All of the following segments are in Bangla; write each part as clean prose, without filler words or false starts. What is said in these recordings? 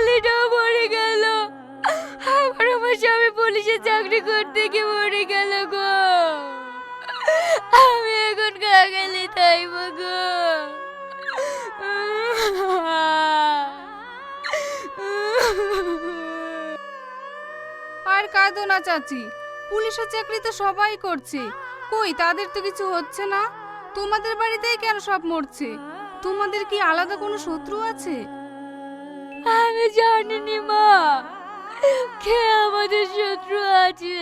ছেলেটাও মরে গেল। আমার স্বামী পুলিশে চাকরি করতে গিয়ে মরে গেল গো। আমি এখন কাকালি তাইব গো। আর কাঁদো না চাচি, পুলিশের চাকরি তো সবাই করছে, কই তাদের তো কিছু হচ্ছে না? তোমাদের বাড়িতেই কেন সব মরছে? তোমাদের কি আলাদা কোনো শত্রু আছে? আমি জানিনি মা, কে আমাদের শত্রু আছে।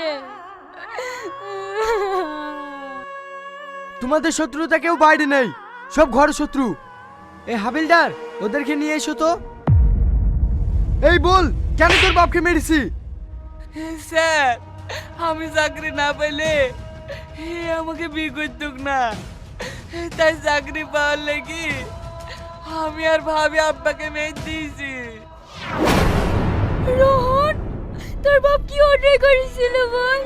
তোমাদের শত্রুতা কেউ বাইরে নেই, সব ঘর শত্রু। এই হাবিলদার, ওদেরকে নিয়ে এসো তো। এই বল, কেন তোর বাপকে মেরেছি? স্যার, আমি চাকরি না পেলে আমাকে বিয়ে করতুক না, তাই চাকরি পাওয়ার লেগে আমি আর ভাবি আব্বাকে মেরে দিয়েছি। রোহন, তোর বাপ কি অন্যায় করেছিল বল?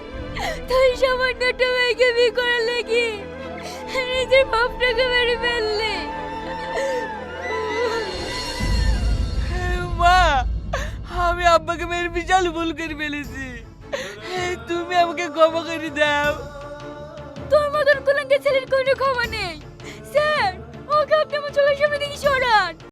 তাই সামান্য একটা মেয়েকে বিয়ে করার লেগে নিজের বাপটাকে মেরে ফেললে। মা, আমি আব্বাকে মেরে বিশাল ভুল করে ফেলেছি, তুমি আমাকে ক্ষমা করে দাও। তোর মতন কুলাঙ্গের ছেলের কোনো ক্ষমা নেই। স্যার, ওকে আপনি আমার চোখের সামনে থেকে সরান।